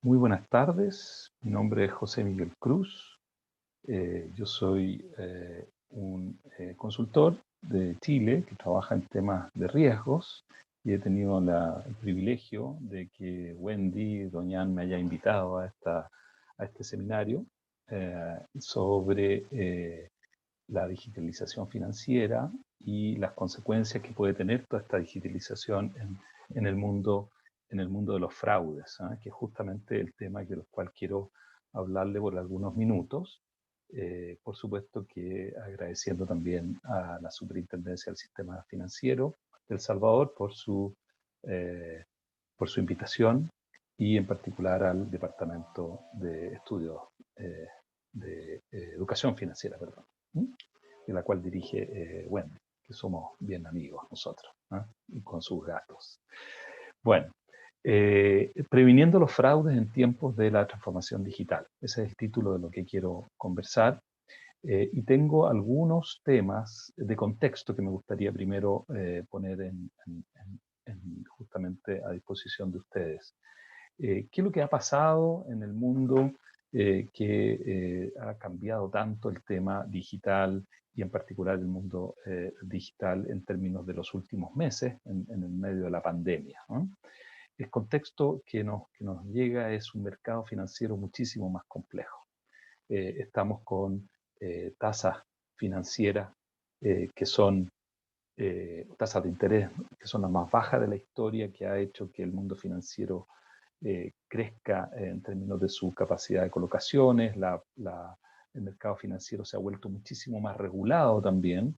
Muy buenas tardes, mi nombre es José Miguel Cruz. Yo soy un consultor de Chile que trabaja en temas de riesgos y he tenido el privilegio de que Wendy Doñán me haya invitado a este seminario sobre la digitalización financiera y las consecuencias que puede tener toda esta digitalización en el mundo, en el mundo de los fraudes, ¿ah? Que es justamente el tema del cual quiero hablarle por algunos minutos. Por supuesto que agradeciendo también a la Superintendencia del Sistema Financiero de El Salvador eh, por su invitación y en particular al Departamento de Estudios Educación Financiera, perdón, de la cual dirige Wendy, que somos bien amigos nosotros, ¿eh? Y con sus gatos. Bueno, previniendo los fraudes en tiempos de la transformación digital. Ese es el título de lo que quiero conversar. Y tengo algunos temas de contexto que me gustaría primero poner justamente a disposición de ustedes. ¿Qué es lo que ha pasado en el mundo que ha cambiado tanto el tema digital y en particular el mundo digital en términos de los últimos meses en el medio de la pandemia, ¿no? El contexto que nos llega es un mercado financiero muchísimo más complejo. Estamos con tasas financieras que son tasas de interés que son las más bajas de la historia, que ha hecho que el mundo financiero crezca en términos de su capacidad de colocaciones. El mercado financiero se ha vuelto muchísimo más regulado también,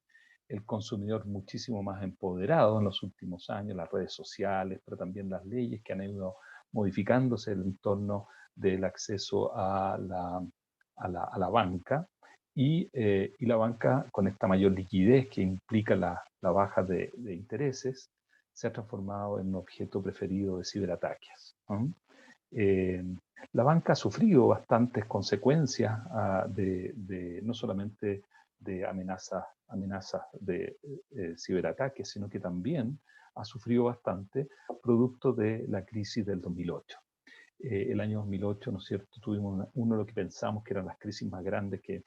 el consumidor muchísimo más empoderado en los últimos años, las redes sociales, pero también las leyes que han ido modificándose en torno del acceso a la banca. Y la banca, con esta mayor liquidez que implica la baja de intereses, se ha transformado en un objeto preferido de ciberataques, ¿no? Eh, la banca ha sufrido bastantes consecuencias no solamente de amenazas de ciberataques, sino que también ha sufrido bastante producto de la crisis del 2008. El año 2008, ¿no es cierto?, tuvimos uno de lo que pensamos que eran las crisis más grandes que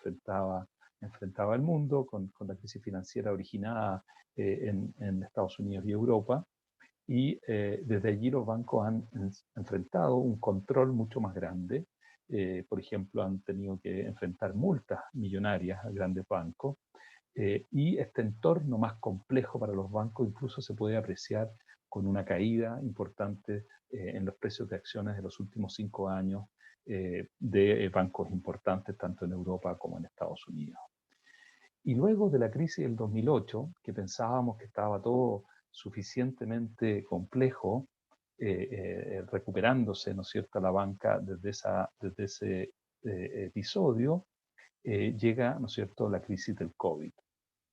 enfrentaba el mundo, con la crisis financiera originada en Estados Unidos y Europa, y desde allí los bancos han enfrentado un control mucho más grande. Por ejemplo, han tenido que enfrentar multas millonarias a grandes bancos. Y este entorno más complejo para los bancos incluso se puede apreciar con una caída importante en los precios de acciones de los últimos 5 años de bancos importantes tanto en Europa como en Estados Unidos. Y luego de la crisis del 2008, que pensábamos que estaba todo suficientemente complejo, recuperándose, ¿no es cierto?, la banca desde ese episodio, llega, ¿no es cierto?, la crisis del COVID.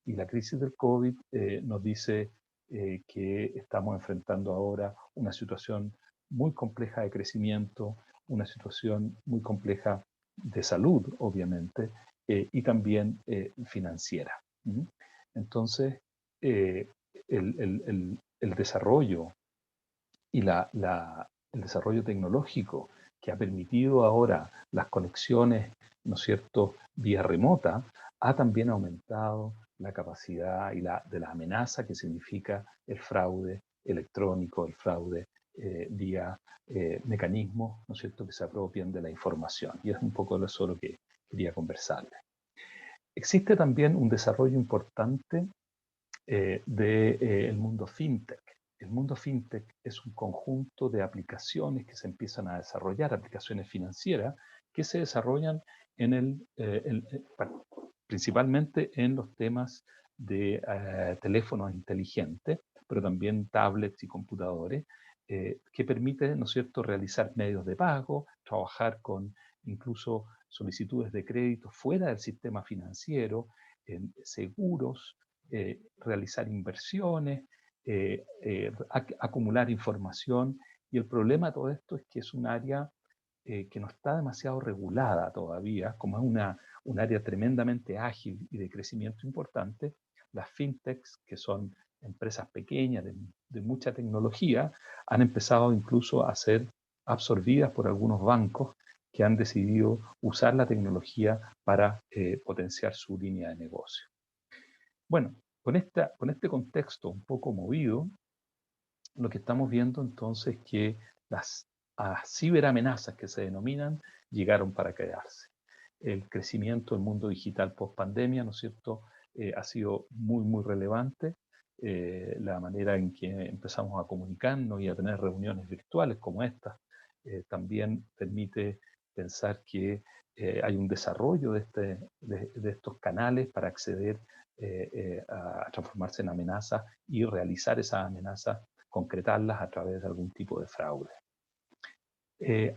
Y la crisis del COVID nos dice que estamos enfrentando ahora una situación muy compleja de crecimiento, una situación muy compleja de salud, obviamente, y también financiera. ¿Mm? Entonces, eh, el desarrollo y el desarrollo tecnológico que ha permitido ahora las conexiones, ¿no es cierto?, vía remota, ha también aumentado la capacidad de la amenaza que significa el fraude electrónico, el fraude vía mecanismos, ¿no es cierto?, que se apropian de la información. Y es un poco de eso lo que quería conversarles. Existe también un desarrollo importante del mundo fintech. El mundo fintech es un conjunto de aplicaciones que se empiezan a desarrollar, aplicaciones financieras que se desarrollan principalmente en los temas de teléfonos inteligentes, pero también tablets y computadores, que permiten, ¿no es cierto?, realizar medios de pago, trabajar con incluso solicitudes de crédito fuera del sistema financiero, en seguros, realizar inversiones, acumular información. Y el problema de todo esto es que es un área que no está demasiado regulada todavía, como es un área tremendamente ágil y de crecimiento importante. Las fintechs, que son empresas pequeñas de mucha tecnología, han empezado incluso a absorbidas por algunos bancos que han decidido usar la tecnología para potenciar su línea de negocio. Bueno, con este contexto un poco movido, lo que estamos viendo entonces es que las ciberamenazas que se denominan llegaron para quedarse. El crecimiento del mundo digital post pandemia, ¿no es cierto?, ha sido muy, muy relevante. La manera en que empezamos a comunicarnos y a tener reuniones virtuales como estas también permite pensar que hay un desarrollo de estos canales para acceder a transformarse en amenazas y realizar esas amenazas, concretarlas a través de algún tipo de fraude.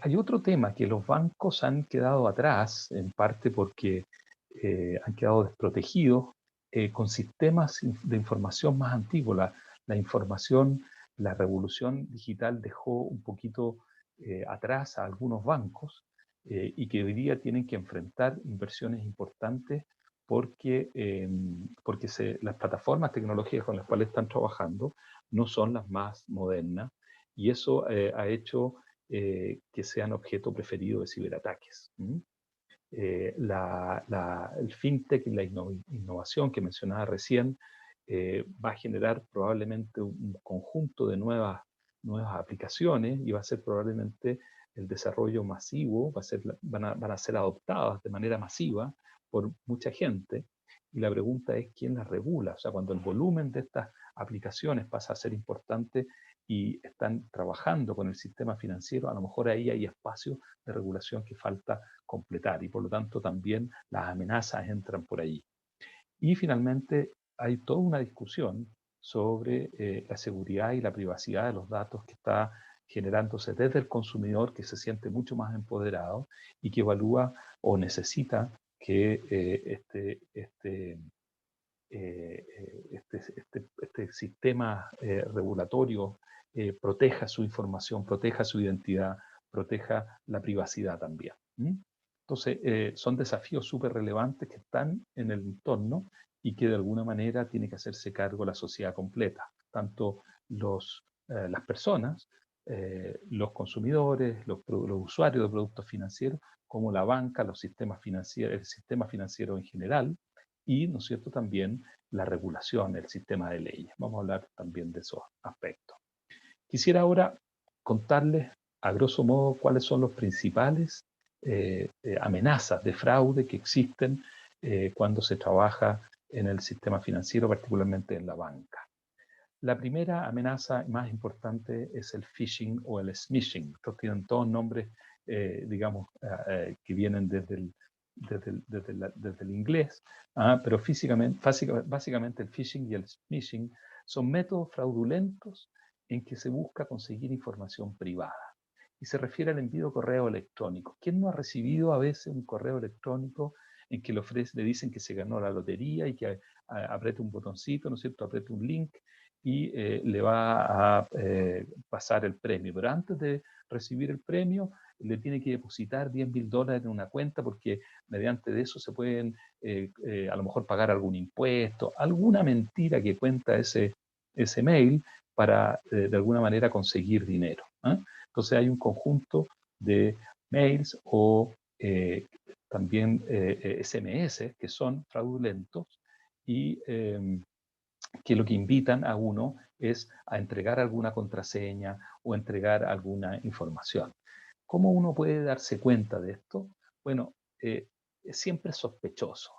Hay otro tema, que los bancos han quedado atrás, en parte porque han quedado desprotegidos con sistemas de información más antiguos. La información, la revolución digital dejó un poquito atrás a algunos bancos y que hoy día tienen que enfrentar inversiones importantes porque, las plataformas tecnológicas con las cuales están trabajando no son las más modernas y eso ha hecho que sean objeto preferido de ciberataques. El fintech y la innovación que mencionaba recién va a generar probablemente un conjunto de nuevas aplicaciones y va a ser probablemente el desarrollo masivo, van a ser adoptadas de manera masiva por mucha gente. Y la pregunta es quién las regula. O sea, cuando el volumen de estas aplicaciones pasa a ser importante y están trabajando con el sistema financiero, a lo mejor ahí hay espacio de regulación que falta completar y por lo tanto también las amenazas entran por ahí. Y finalmente hay toda una discusión sobre la seguridad y la privacidad de los datos que está generándose desde el consumidor, que se siente mucho más empoderado y que evalúa o necesita que este sistema regulatorio proteja su información, proteja su identidad, proteja la privacidad también. Entonces, son desafíos súper relevantes que están en el entorno y que de alguna manera tiene que hacerse cargo la sociedad completa, tanto las personas, los consumidores, los usuarios de productos financieros, como la banca, los sistemas financieros, el sistema financiero en general, y, ¿no es cierto?, también la regulación, el sistema de leyes. Vamos a hablar también de esos aspectos. Quisiera ahora contarles, a grosso modo, cuáles son los principales amenazas de fraude que existen cuando se trabaja en el sistema financiero, particularmente en la banca. La primera amenaza más importante es el phishing o el smishing. Estos tienen todos nombres, digamos, que vienen desde el inglés, pero básicamente el phishing y el smishing son métodos fraudulentos en que se busca conseguir información privada. Y se refiere al envío de correo electrónico. ¿Quién no ha recibido a veces un correo electrónico en que le dicen que se ganó la lotería y que apriete un botoncito, ¿no es cierto?, apriete un link y le va a pasar el premio? Pero antes de recibir el premio, le tiene que depositar $10.000 en una cuenta porque mediante de eso se pueden a lo mejor pagar algún impuesto, alguna mentira que cuenta ese mail para de alguna manera conseguir dinero. Entonces hay un conjunto de mails o también SMS que son fraudulentos y que lo que invitan a uno es a entregar alguna contraseña o entregar alguna información. ¿Cómo uno puede darse cuenta de esto? Bueno, siempre es sospechoso.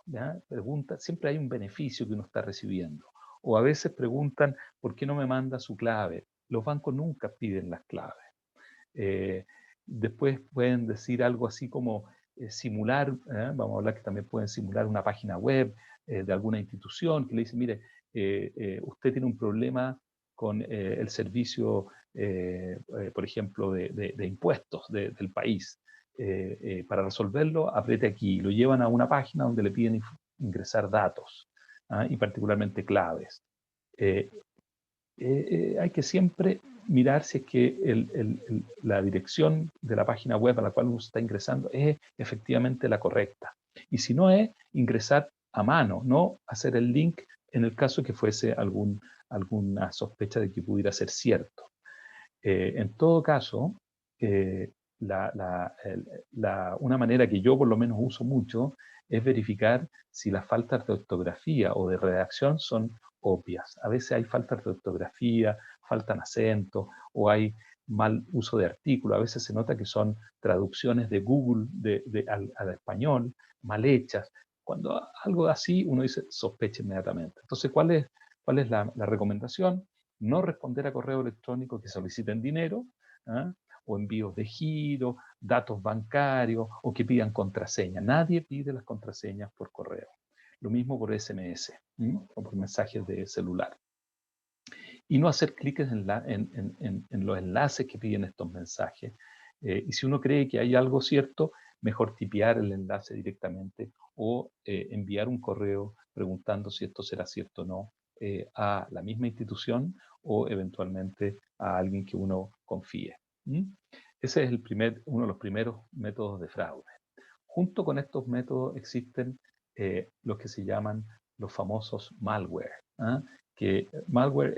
Siempre hay un beneficio que uno está recibiendo. O a veces preguntan, ¿por qué no me manda su clave? Los bancos nunca piden las claves. Después pueden decir algo así como simular, vamos a hablar que también pueden simular una página web de alguna institución que le dice, mire, usted tiene un problema con el servicio, por ejemplo, de impuestos del país. Para resolverlo, apriete aquí. Lo llevan a una página donde le piden ingresar datos y particularmente claves. Hay que siempre mirar si es que la dirección de la página web a la cual uno está ingresando es efectivamente la correcta. Y si no es, ingresar a mano, no hacer el link en el caso que fuese alguna sospecha de que pudiera ser cierto. En todo caso, una manera que yo por lo menos uso mucho es verificar si las faltas de ortografía o de redacción son obvias. A veces hay faltas de ortografía, faltan acentos o hay mal uso de artículos. A veces se nota que son traducciones de Google al español mal hechas. Cuando algo así, uno dice sospecha inmediatamente. Entonces, ¿cuál es la recomendación? No responder a correo electrónico que soliciten dinero, ¿ah? O envíos de giro, datos bancarios o que pidan contraseña. Nadie pide las contraseñas por correo. Lo mismo por SMS o por mensajes de celular. Y no hacer clics en los enlaces que piden estos mensajes. Y si uno cree que hay algo cierto, mejor tipear el enlace directamente o enviar un correo preguntando si esto será cierto o no a la misma institución o eventualmente a alguien que uno confíe. Ese es uno de los primeros métodos de fraude. Junto con estos métodos existen los que se llaman los famosos malware. ¿Ah? Que malware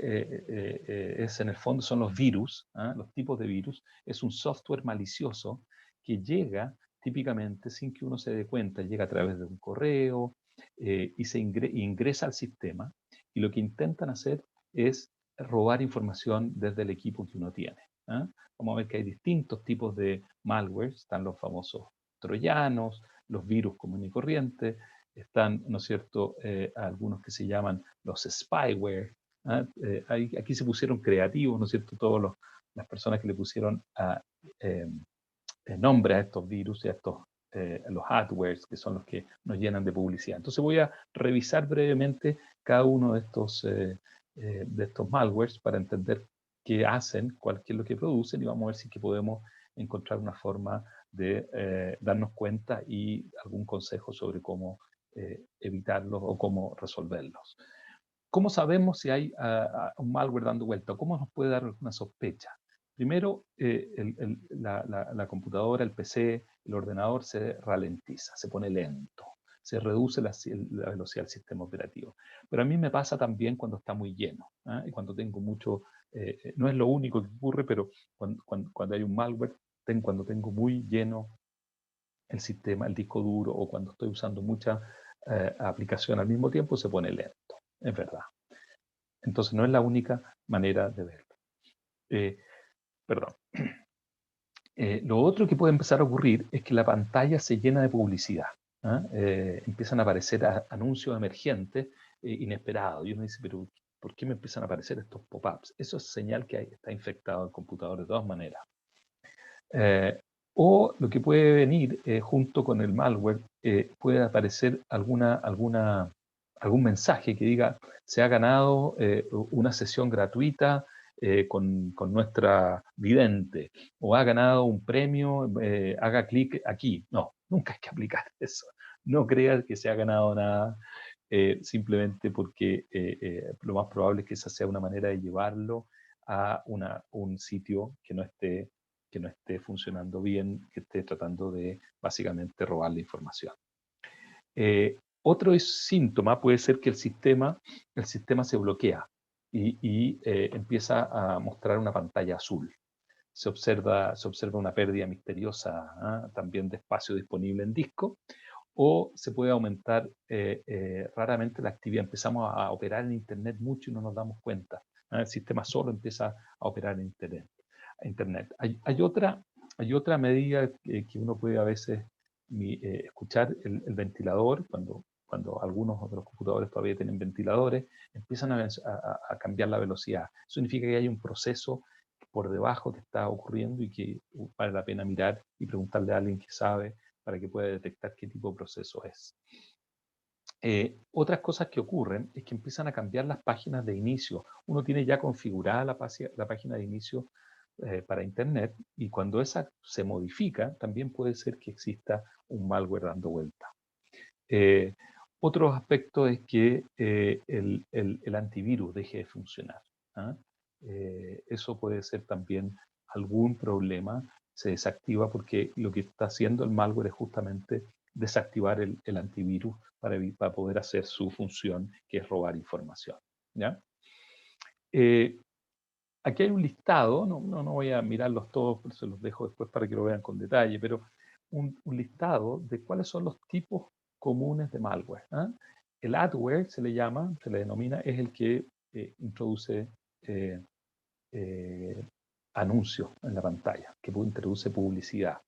es en el fondo son los virus, ¿ah? Los tipos de virus. Es un software malicioso que llega típicamente sin que uno se dé cuenta, llega a través de un correo y se ingresa al sistema y lo que intentan hacer es robar información desde el equipo que uno tiene. ¿Ah? Vamos a ver que hay distintos tipos de malware, están los famosos troyanos, los virus comunes y corrientes, están, ¿no es cierto?, algunos que se llaman los spyware. ¿Ah? Aquí se pusieron creativos, ¿no es cierto?, las personas que le pusieron nombre a estos virus y a los adwares, que son los que nos llenan de publicidad. Entonces voy a revisar brevemente cada uno de estos malwares para entender qué hacen, qué es lo que producen y vamos a ver si que podemos encontrar una forma de darnos cuenta y algún consejo sobre cómo evitarlos o cómo resolverlos. ¿Cómo sabemos si hay un malware dando vuelta? ¿Cómo nos puede dar una sospecha? Primero, la computadora, el PC, el ordenador se ralentiza, se pone lento, se reduce la velocidad del sistema operativo. Pero a mí me pasa también cuando está muy lleno, ¿eh? Y cuando tengo mucho, no es lo único que ocurre, pero cuando hay un malware, cuando tengo muy lleno el sistema, el disco duro, o cuando estoy usando mucha aplicación al mismo tiempo, se pone lento. Es verdad. Entonces no es la única manera de verlo. Perdón. Lo otro que puede empezar a ocurrir es que la pantalla se llena de publicidad. ¿Ah? Empiezan a aparecer anuncios emergentes inesperados. Y uno dice, pero ¿por qué me empiezan a aparecer estos pop-ups? Eso es señal que está infectado el computador de todas maneras. O lo que puede venir junto con el malware, puede aparecer algún mensaje que diga, se ha ganado una sesión gratuita con nuestra vidente, o ha ganado un premio, haga clic aquí. No, nunca hay que aplicar eso. No creas que se ha ganado nada, simplemente porque lo más probable es que esa sea una manera de llevarlo a un sitio que no esté funcionando bien, que esté tratando de básicamente robar la información. Otro síntoma puede ser que el sistema se bloquea y empieza a mostrar una pantalla azul. Se observa una pérdida misteriosa también de espacio disponible en disco, o se puede aumentar raramente la actividad. Empezamos a operar en Internet mucho y no nos damos cuenta. El sistema solo empieza a operar en Internet. Hay otra medida que uno puede a veces escuchar, el ventilador, cuando algunos otros computadores todavía tienen ventiladores, empiezan a cambiar la velocidad. Eso significa que hay un proceso por debajo que está ocurriendo y que vale la pena mirar y preguntarle a alguien que sabe para que pueda detectar qué tipo de proceso es. Otras cosas que ocurren es que empiezan a cambiar las páginas de inicio. Uno tiene ya configurada la página de inicio para Internet y cuando esa se modifica, también puede ser que exista un malware dando vuelta. Otro aspecto es que el antivirus deje de funcionar. ¿Ah? Eso puede ser también algún problema, se desactiva porque lo que está haciendo el malware es justamente desactivar el antivirus para poder hacer su función, que es robar información. ¿Ya? aquí hay un listado, no voy a mirarlos todos, pero se los dejo después para que lo vean con detalle, pero un listado de cuáles son los tipos comunes de malware. ¿Ah? El adware se le llama, se le denomina, es el que introduce eh, anuncios en la pantalla, que introduce publicidad.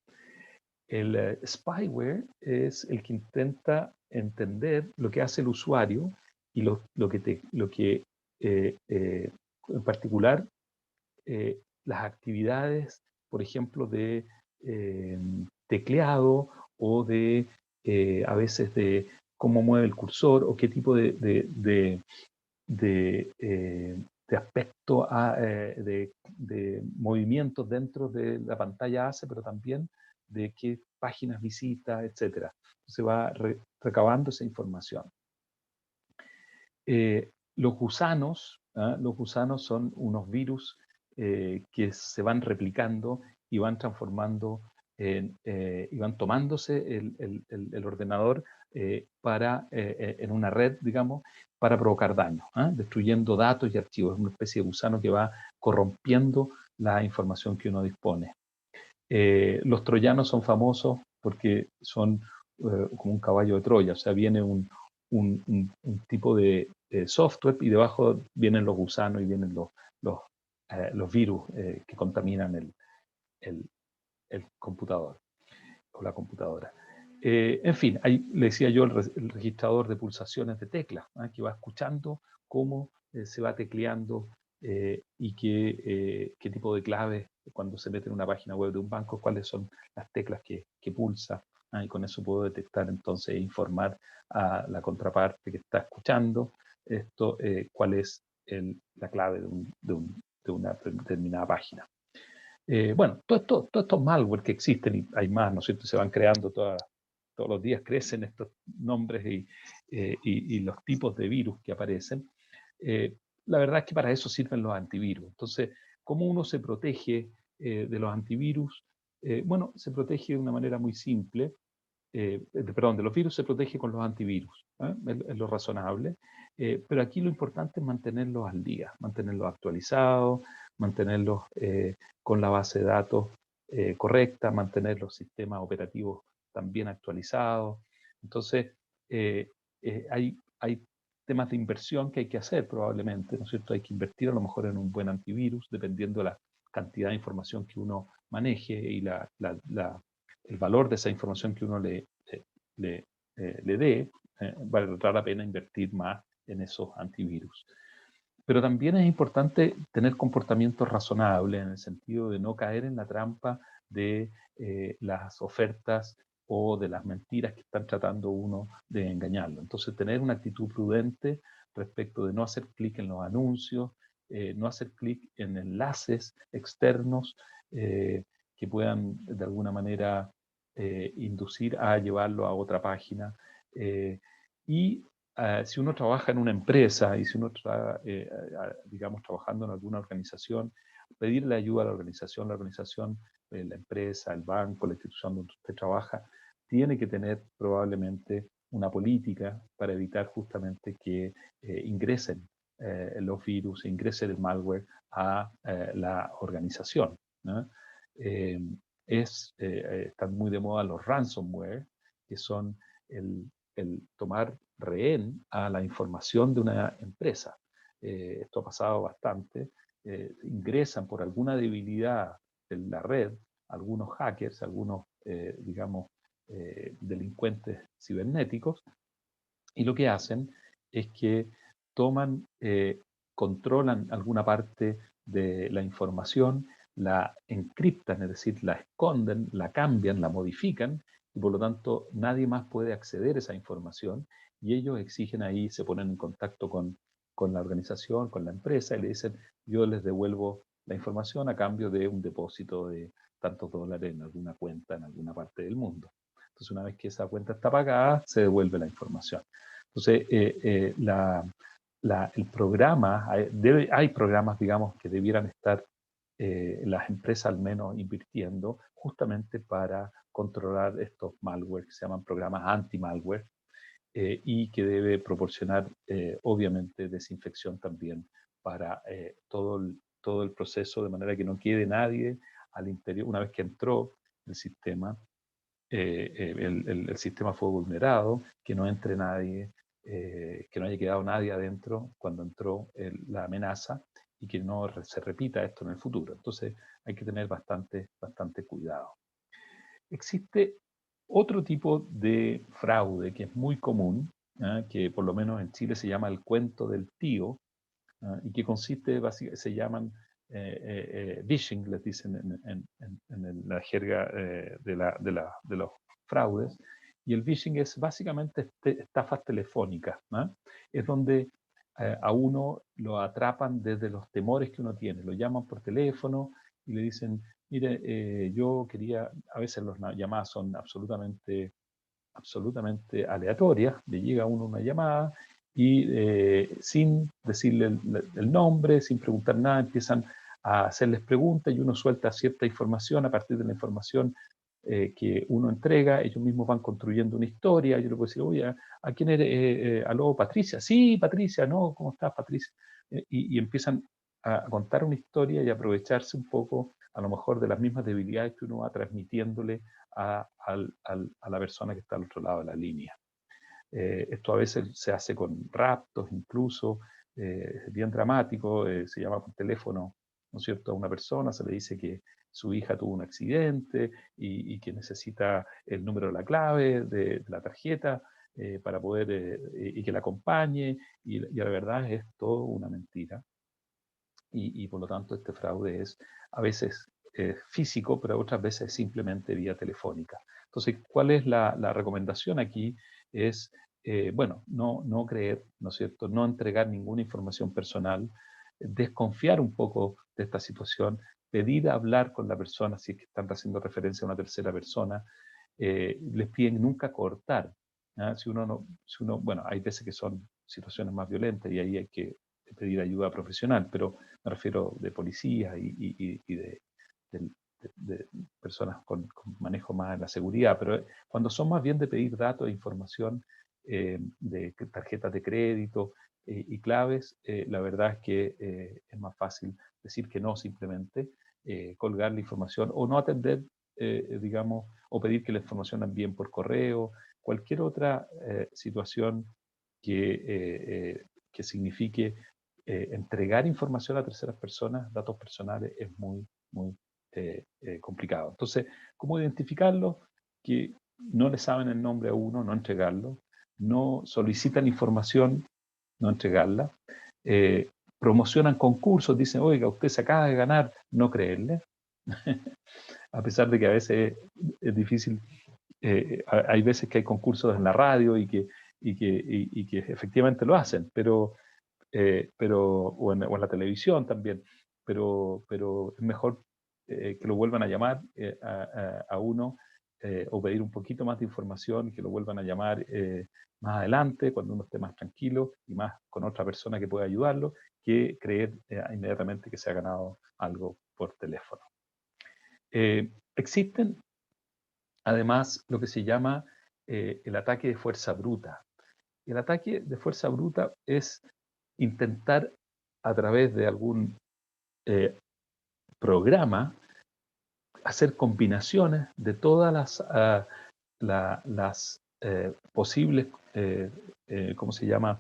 El spyware es el que intenta entender lo que hace el usuario y lo que en particular, las actividades, por ejemplo, de tecleado o de, a veces, de cómo mueve el cursor o qué tipo de aspecto, de movimientos dentro de la pantalla hace, pero también de qué páginas visita, etc. Se va recabando esa información. Los gusanos, ¿ah? Los gusanos son unos virus que se van replicando y van transformando y van tomándose el ordenador en una red, digamos, para provocar daño, ¿ah? Destruyendo datos y archivos. Es una especie de gusano que va corrompiendo la información que uno dispone. Los troyanos son famosos porque son como un caballo de Troya, o sea, viene un tipo de software y debajo vienen los gusanos y vienen los virus que contaminan el, el computador o la computadora. En fin, le decía yo el registrador de pulsaciones de teclas, ¿ah? Que va escuchando cómo se va tecleando y qué tipo de claves cuando se mete en una página web de un banco, cuáles son las teclas que pulsa. ¿Ah? Y con eso puedo detectar entonces e informar a la contraparte que está escuchando esto, cuál es la clave de una determinada página. Bueno, todos estos malware que existen, y hay más, ¿no es cierto? Se van creando todos los días, crecen estos nombres y los tipos de virus que aparecen. La verdad es que para eso sirven los antivirus. Entonces, ¿cómo uno se protege de los antivirus? Bueno, se protege de una manera muy simple. Perdón, de los virus se protege con los antivirus, ¿eh? Es lo razonable. Pero aquí lo importante es mantenerlos al día, mantenerlos actualizados, mantenerlos con la base de datos correcta, mantener los sistemas operativos también actualizados. Entonces, hay temas de inversión que hay que hacer probablemente, ¿no es cierto? Hay que invertir a lo mejor en un buen antivirus, dependiendo de la cantidad de información que uno maneje y el valor de esa información que uno le dé, valdrá la pena invertir más en esos antivirus. Pero también es importante tener comportamientos razonables en el sentido de no caer en la trampa de las ofertas o de las mentiras que están tratando uno de engañarlo. Entonces, tener una actitud prudente respecto de no hacer clic en los anuncios, no hacer clic en enlaces externos que puedan de alguna manera inducir a llevarlo a otra página. Y si uno trabaja en una empresa y si uno está, digamos, trabajando en alguna organización, pedirle ayuda a la organización, la empresa, el banco, la institución donde usted trabaja, tiene que tener probablemente una política para evitar justamente que ingresen los virus, ingrese el malware a la organización, ¿no? Eh, Están muy de moda los ransomware, que son el tomar rehén a la información de una empresa. Esto ha pasado bastante. Ingresan por alguna debilidad en la red algunos hackers, algunos, digamos, delincuentes cibernéticos, y lo que hacen es que toman, controlan alguna parte de la información, la encriptan, es decir, la esconden, la cambian, la modifican, y por lo tanto nadie más puede acceder a esa información, y ellos exigen ahí, se ponen en contacto con la organización, con la empresa, y le dicen, yo les devuelvo la información a cambio de un depósito de tantos dólares en alguna cuenta en alguna parte del mundo. Entonces, una vez que esa cuenta está pagada, se devuelve la información. Entonces, el programa, hay programas, digamos, que debieran estar las empresas al menos invirtiendo justamente para controlar estos malware que se llaman programas anti-malware y que debe proporcionar, obviamente, desinfección también para todo todo el proceso de manera que no quede nadie al interior. Una vez que entró el sistema, el sistema fue vulnerado, que no entre nadie, que no haya quedado nadie adentro cuando entró la amenaza y que no se repita esto en el futuro. Entonces hay que tener bastante cuidado. Existe otro tipo de fraude que es muy común, que por lo menos en Chile se llama el cuento del tío, y que consiste, básicamente, se llaman phishing, les dicen en la jerga de los fraudes, y el phishing es básicamente estafas telefónicas, ¿no? Es donde a uno lo atrapan desde los temores que uno tiene, lo llaman por teléfono y le dicen, mire, yo quería, a veces las llamadas son absolutamente aleatorias, le llega a uno una llamada y sin decirle el nombre, sin preguntar nada, empiezan a hacerles preguntas y uno suelta cierta información. A partir de la información que uno entrega, ellos mismos van construyendo una historia. Yo le puedo decir, oye, ¿a quién eres? ¿Aló, Patricia? Sí, Patricia, no, ¿cómo estás, Patricia? Y empiezan a contar una historia y aprovecharse un poco, a lo mejor, de las mismas debilidades que uno va transmitiéndole a la persona que está al otro lado de la línea. Esto a veces se hace con raptos, incluso, es bien dramático, se llama por teléfono, ¿no es cierto?, a una persona, se le dice que su hija tuvo un accidente y que necesita el número de la clave de la tarjeta para poder, y que la acompañe, y la verdad es todo una mentira. Y por lo tanto este fraude es a veces físico, pero otras veces simplemente vía telefónica. Entonces, ¿cuál es la recomendación aquí? Es, bueno, no creer, ¿no es cierto? No entregar ninguna información personal, desconfiar un poco de esta situación, pedir hablar con la persona si es que están haciendo referencia a una tercera persona, les piden nunca cortar. ¿Ah? Si uno, bueno, hay veces que son situaciones más violentas y ahí hay que pedir ayuda profesional, pero me refiero de policías y de personas con manejo más de la seguridad, pero cuando son más bien de pedir datos e información de tarjetas de crédito y claves, la verdad es que es más fácil decir que no simplemente, colgar la información o no atender, digamos, o pedir que la información la envíen por correo, cualquier otra situación que signifique entregar información a terceras personas, datos personales, es muy complicado. Entonces, ¿cómo identificarlo? Que no le saben el nombre a uno, no entregarlo, no solicitan información, no entregarla, eh, promocionan concursos, dicen, oiga, usted se acaba de ganar, no creerle, a pesar de que a veces es difícil, hay veces que hay concursos en la radio y que efectivamente lo hacen, o en la televisión también, pero es mejor que lo vuelvan a llamar a uno o pedir un poquito más de información y que lo vuelvan a llamar más adelante, cuando uno esté más tranquilo y más con otra persona que pueda ayudarlo, que creer inmediatamente que se ha ganado algo por teléfono. Existen además lo que se llama el ataque de fuerza bruta. El ataque de fuerza bruta es intentar a través de algún programa hacer combinaciones de todas las posibles, ¿cómo se llama?,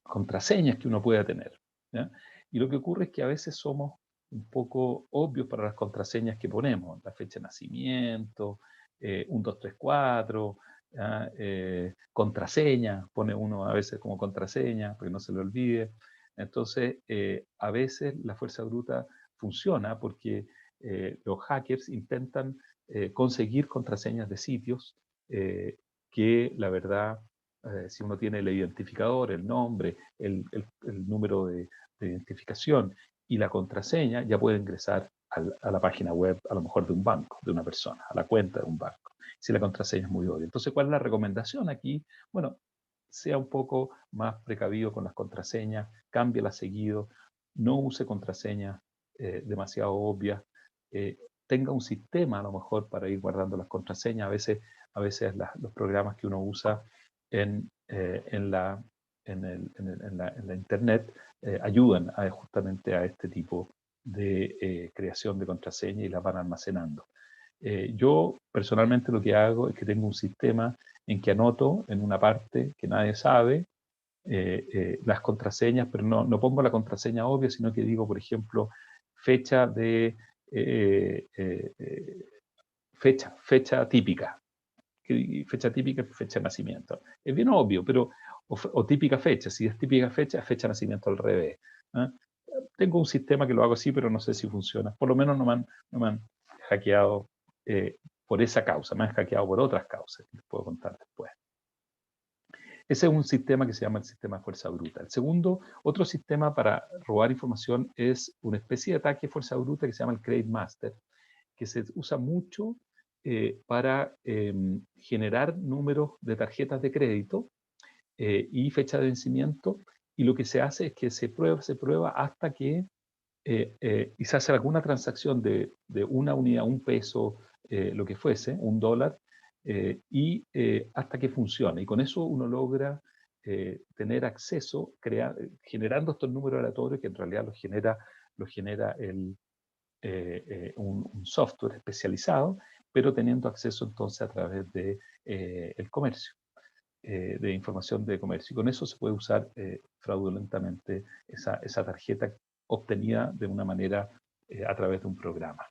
contraseñas que uno pueda tener, ¿ya? Y lo que ocurre es que a veces somos un poco obvios para las contraseñas que ponemos, la fecha de nacimiento, 1, 2, 3, 4, ¿ya? Contraseña, pone uno a veces como contraseña, para que no se le olvide. Entonces, a veces la fuerza bruta funciona porque los hackers intentan conseguir contraseñas de sitios que la verdad, si uno tiene el identificador, el nombre, el número de identificación y la contraseña, ya puede ingresar a la página web, a lo mejor de un banco, de una persona, a la cuenta de un banco, si la contraseña es muy obvia. Entonces, ¿cuál es la recomendación aquí? Bueno, sea un poco más precavido con las contraseñas, cámbielas seguido, no use contraseñas demasiado obvias, tenga un sistema a lo mejor para ir guardando las contraseñas. A veces los programas que uno usa en la internet ayudan justamente a este tipo de creación de contraseña y las van almacenando. Yo personalmente lo que hago es que tengo un sistema en que anoto en una parte que nadie sabe las contraseñas, pero no pongo la contraseña obvia, sino que digo, por ejemplo, fecha de eh, eh, eh, fecha típica. Fecha típica es fecha de nacimiento. Es bien obvio, pero o típica fecha. Si es típica fecha, es fecha de nacimiento al revés. ¿Ah? Tengo un sistema que lo hago así, pero no sé si funciona. Por lo menos no me han hackeado por esa causa, me han hackeado por otras causas, que les puedo contar después. Ese es un sistema que se llama el sistema de fuerza bruta. El segundo, otro sistema para robar información es una especie de ataque de fuerza bruta que se llama el Credit Master, que se usa mucho para generar números de tarjetas de crédito y fecha de vencimiento. Y lo que se hace es que se prueba hasta que y se hace alguna transacción de una unidad, un peso, lo que fuese, un dólar, y hasta que funcione. Y con eso uno logra tener acceso, generando estos números aleatorios que en realidad los genera un software especializado, pero teniendo acceso entonces a través de el comercio, de información de comercio. Y con eso se puede usar fraudulentamente esa tarjeta obtenida de una manera a través de un programa.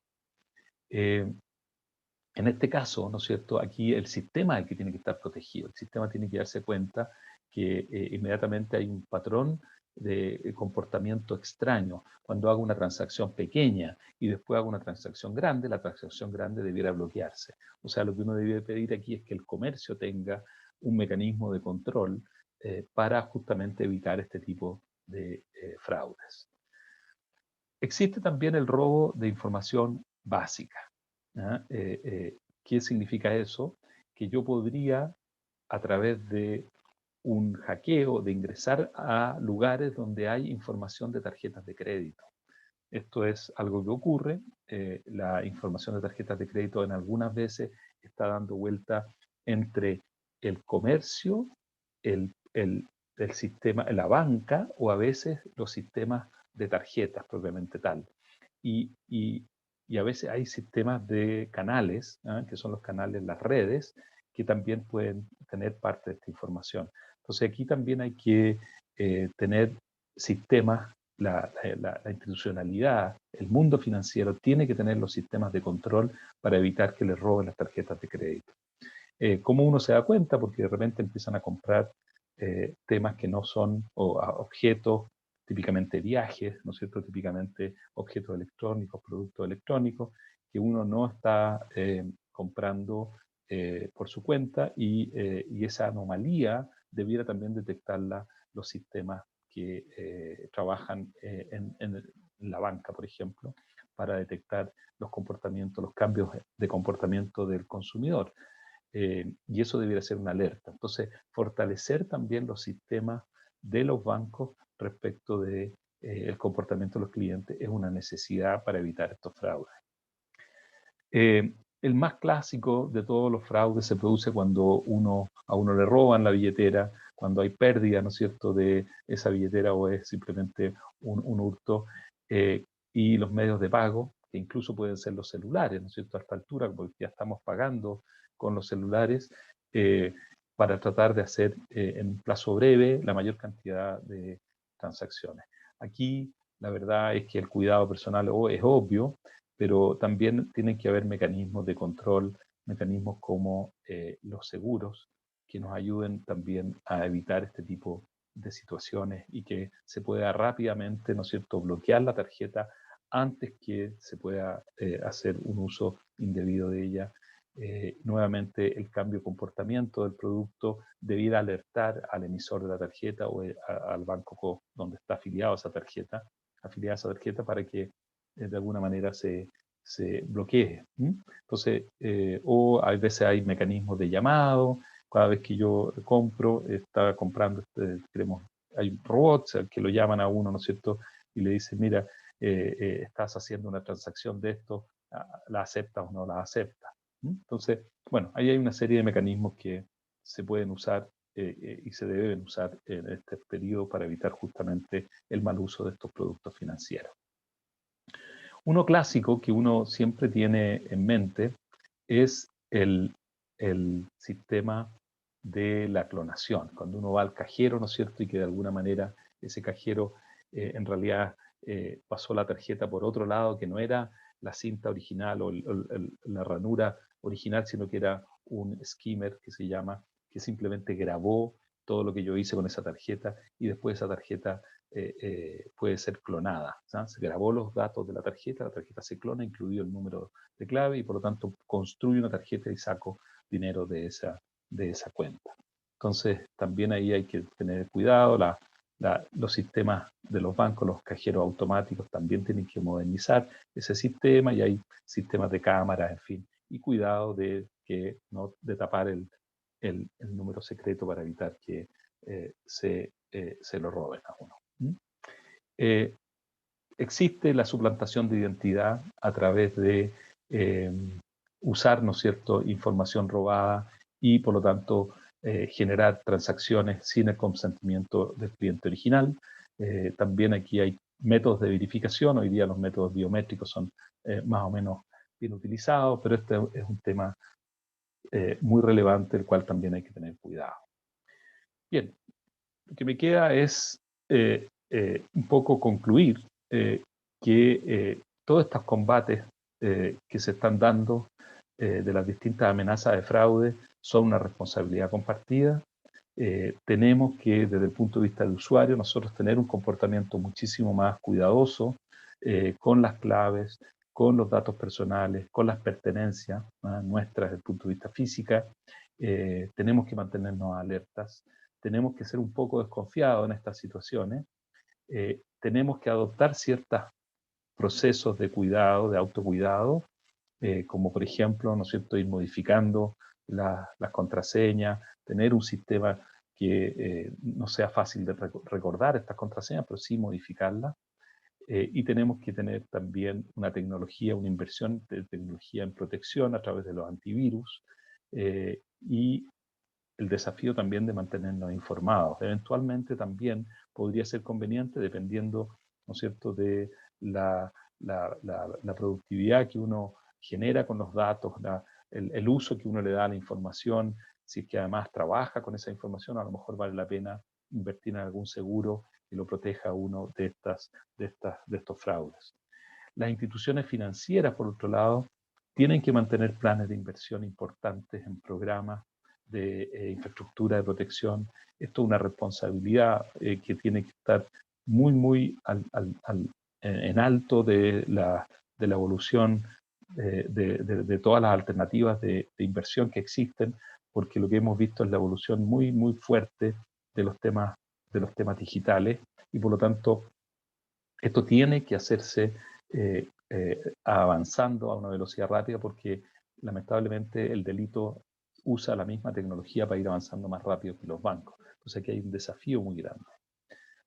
En este caso, ¿no es cierto? Aquí el sistema es el que tiene que estar protegido. El sistema tiene que darse cuenta que inmediatamente hay un patrón de comportamiento extraño. Cuando hago una transacción pequeña y después hago una transacción grande, la transacción grande debiera bloquearse. O sea, lo que uno debe pedir aquí es que el comercio tenga un mecanismo de control para justamente evitar este tipo de fraudes. Existe también el robo de información básica. ¿Ah? ¿Qué significa eso? Que yo podría, a través de un hackeo, de ingresar a lugares donde hay información de tarjetas de crédito. Esto es algo que ocurre. La información de tarjetas de crédito en algunas veces está dando vuelta entre el comercio, el sistema, la banca o a veces los sistemas de tarjetas propiamente tal. Y a veces hay sistemas de canales, ¿ah? Que son los canales, las redes, que también pueden tener parte de esta información. Entonces aquí también hay que tener sistemas, la institucionalidad, el mundo financiero tiene que tener los sistemas de control para evitar que les roben las tarjetas de crédito. ¿Cómo uno se da cuenta? Porque de repente empiezan a comprar temas que no son, o objetos, típicamente viajes, ¿no es cierto? Típicamente objetos electrónicos, productos electrónicos, que uno no está comprando por su cuenta y esa anomalía debiera también detectarla los sistemas que trabajan en la banca, por ejemplo, para detectar los comportamientos, los cambios de comportamiento del consumidor. Y eso debería ser una alerta. Entonces, fortalecer también los sistemas de los bancos respecto de el comportamiento de los clientes es una necesidad para evitar estos fraudes. El más clásico de todos los fraudes se produce cuando a uno le roban la billetera, cuando hay pérdida, ¿no es cierto?, de esa billetera o es simplemente un hurto, y los medios de pago, que incluso pueden ser los celulares, ¿no es cierto?, a esta altura, porque ya estamos pagando con los celulares para tratar de hacer en un plazo breve la mayor cantidad de transacciones. Aquí la verdad es que el cuidado personal es obvio, pero también tienen que haber mecanismos de control, mecanismos como los seguros, que nos ayuden también a evitar este tipo de situaciones y que se pueda rápidamente, ¿no es cierto?, bloquear la tarjeta antes que se pueda hacer un uso indebido de ella. Nuevamente, el cambio de comportamiento del producto debiera alertar al emisor de la tarjeta o al banco donde está afiliada esa tarjeta, para que de alguna manera se bloquee. Entonces, o a veces hay mecanismos de llamado, cada vez que yo compro, está comprando, hay robots que lo llaman a uno, ¿no es cierto? Y le dicen, mira, estás haciendo una transacción de esto, ¿la aceptas o no la aceptas? Entonces, bueno, ahí hay una serie de mecanismos que se pueden usar y se deben usar en este periodo para evitar justamente el mal uso de estos productos financieros. Uno clásico que uno siempre tiene en mente es el sistema de la clonación. Cuando uno va al cajero, ¿no es cierto? Y que de alguna manera ese cajero en realidad pasó la tarjeta por otro lado, que no era la cinta original o la ranura original, sino que era un skimmer que se llama, que simplemente grabó todo lo que yo hice con esa tarjeta y después esa tarjeta puede ser clonada. ¿Sí? Se grabó los datos de la tarjeta se clona, incluido el número de clave, y por lo tanto construye una tarjeta y saco dinero de esa cuenta. Entonces, también ahí hay que tener cuidado. Los sistemas de los bancos, los cajeros automáticos, también tienen que modernizar ese sistema, y hay sistemas de cámaras, en fin, y cuidado de tapar el número secreto para evitar que se lo roben a uno. Existe la suplantación de identidad a través de usar, ¿no es cierto?, información robada y, por lo tanto, generar transacciones sin el consentimiento del cliente original. También aquí hay métodos de verificación. Hoy día los métodos biométricos son más o menos bien utilizados, pero este es un tema muy relevante, el cual también hay que tener cuidado. Bien, lo que me queda es un poco concluir que todos estos combates que se están dando de las distintas amenazas de fraude son una responsabilidad compartida. Tenemos que, desde el punto de vista del usuario, nosotros tener un comportamiento muchísimo más cuidadoso con las claves, con los datos personales, con las pertenencias nuestras desde el punto de vista física. Tenemos que mantenernos alertas, tenemos que ser un poco desconfiados en estas situaciones, tenemos que adoptar ciertos procesos de cuidado, de autocuidado, como por ejemplo, ¿no es cierto?, ir modificando las contraseñas, tener un sistema que no sea fácil de recordar estas contraseñas, pero sí modificarlas. Y tenemos que tener también una tecnología, una inversión de tecnología en protección a través de los antivirus, y el desafío también de mantenernos informados. Eventualmente también podría ser conveniente, dependiendo, ¿no es cierto?, de la productividad que uno genera con los datos, el uso que uno le da a la información. Si es que además trabaja con esa información, a lo mejor vale la pena invertir en algún seguro que lo proteja a uno de estos fraudes. Las instituciones financieras, por otro lado, tienen que mantener planes de inversión importantes en programas de infraestructura de protección. Esto es una responsabilidad que tiene que estar muy en alto de la evolución de todas las alternativas de inversión que existen, porque lo que hemos visto es la evolución muy fuerte de los temas digitales, y por lo tanto esto tiene que hacerse avanzando a una velocidad rápida, porque lamentablemente el delito usa la misma tecnología para ir avanzando más rápido que los bancos. Entonces aquí hay un desafío muy grande.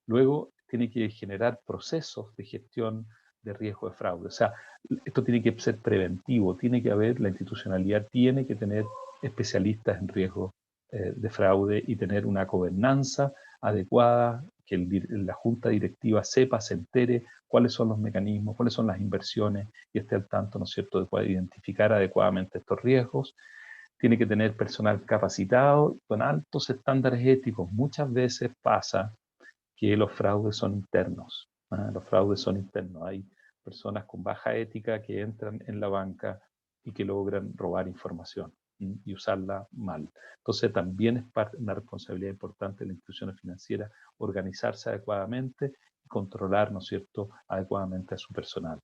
Luego tiene que generar procesos de gestión de riesgo de fraude. O sea, esto tiene que ser preventivo, tiene que haber, la institucionalidad tiene que tener especialistas en riesgo de fraude y tener una gobernanza adecuada, que la junta directiva sepa, se entere cuáles son los mecanismos, cuáles son las inversiones, y esté al tanto, ¿no es cierto?, de poder identificar adecuadamente estos riesgos. Tiene que tener personal capacitado con altos estándares éticos. Muchas veces pasa que los fraudes son internos. Los fraudes son internos. Hay personas con baja ética que entran en la banca y que logran robar información y usarla mal. Entonces también es una responsabilidad importante de las instituciones financieras organizarse adecuadamente y controlar, ¿no es cierto?, adecuadamente a su personal.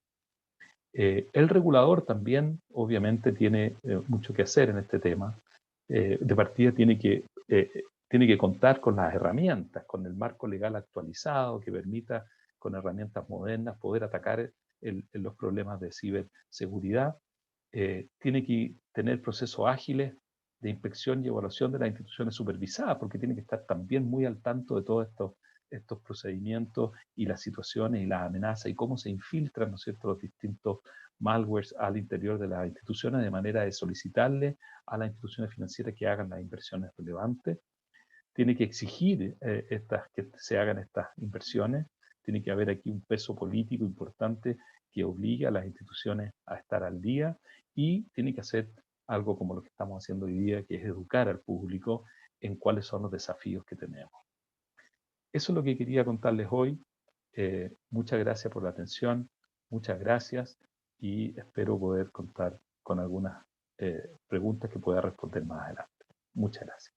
El regulador también, obviamente, tiene mucho que hacer en este tema. De partida tiene que contar con las herramientas, con el marco legal actualizado que permita, con herramientas modernas, poder atacar los problemas de ciberseguridad. Tiene que tener procesos ágiles de inspección y evaluación de las instituciones supervisadas, porque tiene que estar también muy al tanto de todos estos procedimientos y las situaciones y las amenazas y cómo se infiltran, ¿no es cierto?, los distintos malwares al interior de las instituciones, de manera de solicitarle a las instituciones financieras que hagan las inversiones relevantes. Tiene que exigir que se hagan estas inversiones. Tiene que haber aquí un peso político importante que obligue a las instituciones a estar al día y tiene que hacer algo como lo que estamos haciendo hoy día, que es educar al público en cuáles son los desafíos que tenemos. Eso es lo que quería contarles hoy. Muchas gracias por la atención, muchas gracias y espero poder contar con algunas preguntas que pueda responder más adelante. Muchas gracias.